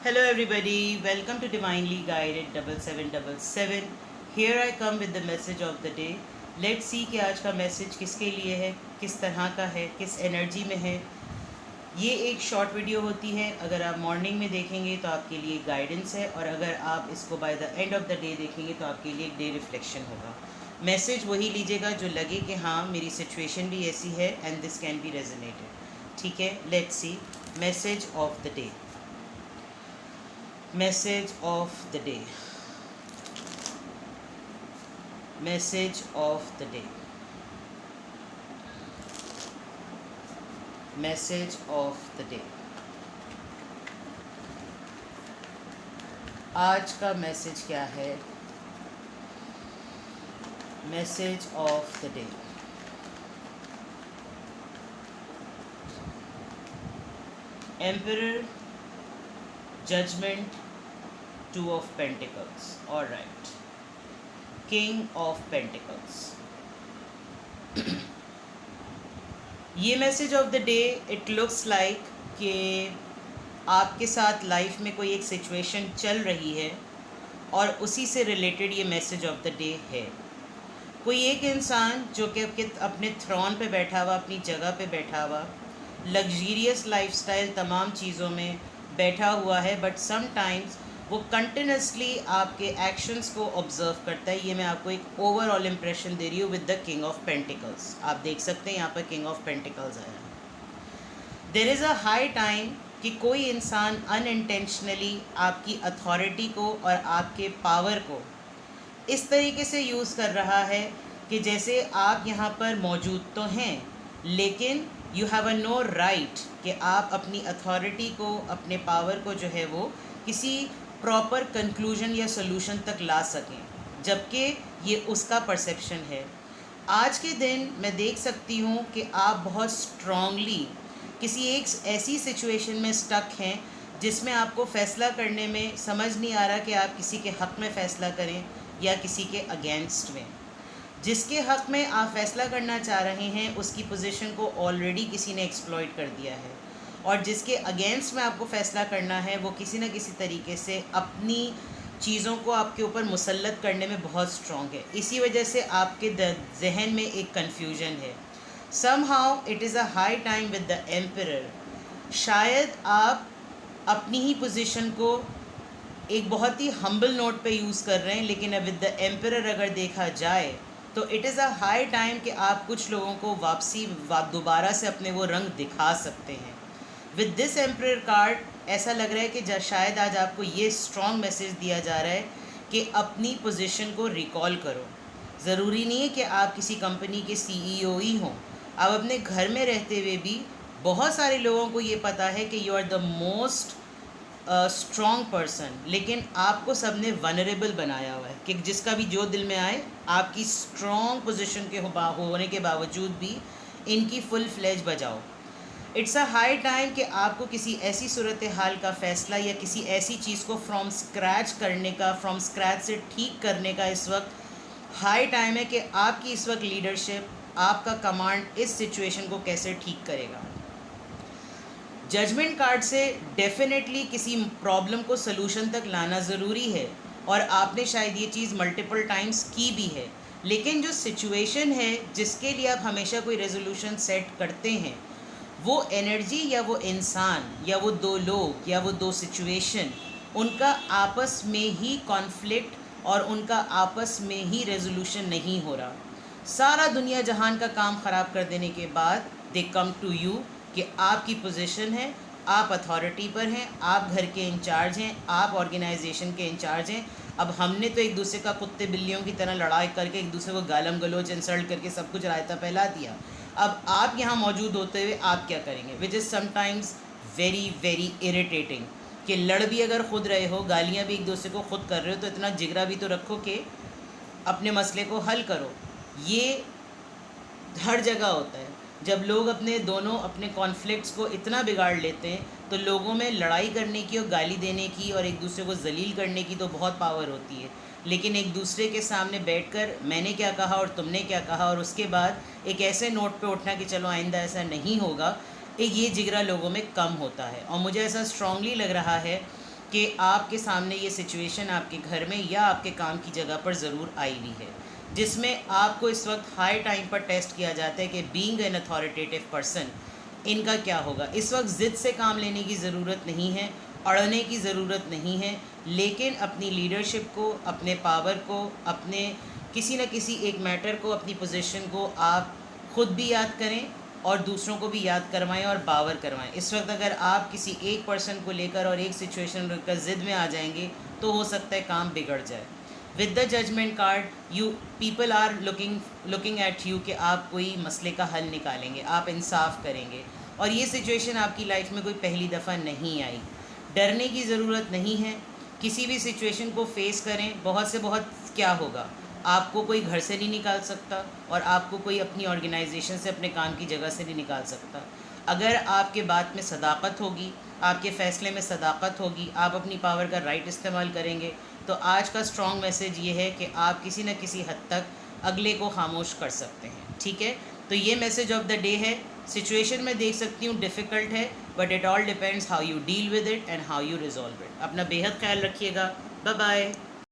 Hello everybody, welcome to Divinely Guided 7777. Here I come with the message of the day. Let's see कि आज का message किसके लिए है, किस तरह का है, किस एनर्जी में है। ये एक शॉर्ट वीडियो होती है। अगर आप मॉर्निंग में देखेंगे तो आपके लिए गाइडेंस है, और अगर आप इसको by the end of the day देखेंगे तो आपके लिए एक डे रिफ्लेक्शन होगा। मैसेज वही लीजिएगा जो लगे कि हाँ मेरी सिचुएशन भी ऐसी है and this can be resonated. ठीक है, let's see message of the day. Message of the day. Message of the day. Message of the day. आज का मैसेज क्या है? Message of the day. Emperor, Judgment, Two of Pentacles. All right. King of Pentacles. ये message of the day, it looks like कि आपके साथ life में कोई एक सिचुएशन चल रही है और उसी से रिलेटेड ये मैसेज ऑफ द डे है। कोई एक इंसान जो कि अपने थ्रोन पे बैठा हुआ, अपनी जगह पे बैठा हुआ, लग्जीरियस लाइफस्टाइल तमाम चीज़ों में बैठा हुआ है, बट समटाइम्स वो कंटिन्यूसली आपके एक्शंस को ऑब्जर्व करता है। ये मैं आपको एक ओवरऑल इम्प्रेशन दे रही हूँ with the king of pentacles. आप देख सकते हैं यहाँ पर किंग ऑफ पेंटिकल्स आया है। There is a high time कि कोई इंसान अनइंटेंशनली आपकी अथॉरिटी को और आपके पावर को इस तरीके से यूज़ कर रहा है कि जैसे आप यहाँ पर मौजूद तो हैं, लेकिन you have a no right कि आप अपनी अथॉरिटी को, अपने पावर को जो है वो किसी प्रॉपर कंक्लूजन या सोल्यूशन तक ला सकें, जबकि ये उसका परसेप्शन है। आज के दिन मैं देख सकती हूँ कि आप बहुत स्ट्रांगली किसी एक ऐसी सिचुएशन में स्टक हैं जिसमें आपको फ़ैसला करने में समझ नहीं आ रहा कि आप किसी के हक़ में फ़ैसला करें या किसी के अगेंस्ट में। जिसके हक़ में आप फ़ैसला करना चाह रहे हैं उसकी पोजीशन को ऑलरेडी किसी ने एक्सप्लॉइट कर दिया है, और जिसके अगेंस्ट में आपको फ़ैसला करना है वो किसी न किसी तरीके से अपनी चीज़ों को आपके ऊपर मुसल्लत करने में बहुत स्ट्रॉन्ग है। इसी वजह से आपके जहन में एक कन्फ्यूजन है। Somehow it is a high time with the emperor. शायद आप अपनी ही पोजीशन को एक बहुत ही हम्बल नोट पे यूज़ कर रहे हैं, लेकिन विद द एम्परर अगर देखा जाए तो it is a high time कि आप कुछ लोगों को दोबारा से अपने वो रंग दिखा सकते हैं। विद दिस एम्परर कार्ड ऐसा लग रहा है कि शायद आज आपको ये स्ट्रॉन्ग मैसेज दिया जा रहा है कि अपनी पोजीशन को रिकॉल करो। ज़रूरी नहीं है कि आप किसी कंपनी के सीईओ ही हों। आप अपने घर में रहते हुए भी बहुत सारे लोगों को ये पता है कि you are the most strong person, लेकिन आपको सबने वनरेबल बनाया हुआ है कि जिसका भी जो दिल में आए आपकी स्ट्रॉन्ग पोजीशन के होने के बावजूद भी इनकी फुल फ्लेज बजाओ। इट्स अ हाई टाइम कि आपको किसी ऐसी सूरत हाल का फ़ैसला या किसी ऐसी चीज़ को फ्रॉम स्क्रैच करने का, फ्रॉम स्क्रैच से ठीक करने का इस वक्त हाई टाइम है कि आपकी इस वक्त लीडरशिप, आपका कमांड इस सिचुएशन को कैसे ठीक करेगा। जजमेंट कार्ड से डेफिनेटली किसी प्रॉब्लम को सलूशन तक लाना ज़रूरी है, और आपने शायद ये चीज़ मल्टीपल टाइम्स की भी है, लेकिन जो सिचुएशन है जिसके लिए आप हमेशा कोई रेजोल्यूशन सेट करते हैं, वो एनर्जी या वो इंसान या वो दो लोग या वो दो सिचुएशन, उनका आपस में ही कॉन्फ्लिक्ट और उनका आपस में ही रेजोल्यूशन नहीं हो रहा। सारा दुनिया जहान का काम ख़राब कर देने के बाद दे कम टू यू कि आपकी पोजीशन है, आप अथॉरिटी पर हैं, आप घर के इंचार्ज हैं, आप ऑर्गेनाइजेशन के इंचार्ज हैं। अब हमने तो एक दूसरे का कुत्ते बिल्लियों की तरह लड़ाई करके एक दूसरे को गालम गलोच इंसल्ट करके सब कुछ रायता फैला दिया। अब आप यहाँ मौजूद होते हुए आप क्या करेंगे, which is sometimes very very irritating कि लड़ भी अगर खुद रहे हो, गालियाँ भी एक दूसरे को खुद कर रहे हो, तो इतना जिगरा भी तो रखो कि अपने मसले को हल करो। ये हर जगह होता है। जब लोग अपने कॉन्फ्लिक्ट्स को इतना बिगाड़ लेते हैं तो लोगों में लड़ाई करने की और गाली देने की और एक दूसरे को जलील करने की तो बहुत पावर होती है, लेकिन एक दूसरे के सामने बैठकर मैंने क्या कहा और तुमने क्या कहा और उसके बाद एक ऐसे नोट पे उठना कि चलो आइंदा ऐसा नहीं होगा, एक ये जिगरा लोगों में कम होता है। और मुझे ऐसा स्ट्रांगली लग रहा है कि आपके सामने ये सिचुएशन आपके घर में या आपके काम की जगह पर ज़रूर आई हुई है, जिसमें आपको इस वक्त हाई टाइम पर टेस्ट किया जाता है कि बीइंग एन अथॉरिटेटिव पर्सन इनका क्या होगा। इस वक्त ज़िद से काम लेने की ज़रूरत नहीं है, अड़ने की ज़रूरत नहीं है, लेकिन अपनी लीडरशिप को, अपने पावर को, अपने किसी न किसी एक मैटर को, अपनी पोजीशन को आप खुद भी याद करें और दूसरों को भी याद करवाएं और बावर करवाएं। इस वक्त अगर आप किसी एक पर्सन को लेकर और एक सिचुएशन लेकर ज़िद में आ जाएंगे तो हो सकता है काम बिगड़ जाए। With the judgement card you people are looking at you कि आप कोई मसले का हल निकालेंगे, आप इंसाफ करेंगे, और ये सिचुएशन आपकी लाइफ में कोई पहली दफ़ा नहीं आई। डरने की ज़रूरत नहीं है, किसी भी सिचुएशन को फेस करें। बहुत से बहुत क्या होगा, आपको कोई घर से नहीं निकाल सकता और आपको कोई अपनी ऑर्गेनाइजेशन से, अपने काम की जगह से नहीं निकाल सकता। अगर आपके बात में सदाकत होगी, आपके फ़ैसले में सदाकत होगी, आप अपनी पावर का राइट इस्तेमाल करेंगे, तो आज का स्ट्रॉन्ग मैसेज ये है कि आप किसी न किसी हद तक अगले को खामोश कर सकते हैं। ठीक है, तो ये मैसेज ऑफ द डे है। सिचुएशन में देख सकती हूँ डिफ़िकल्ट है, but it all depends how you deal with it and how you resolve it. अपना बेहद ख्याल रखिएगा। Bye bye.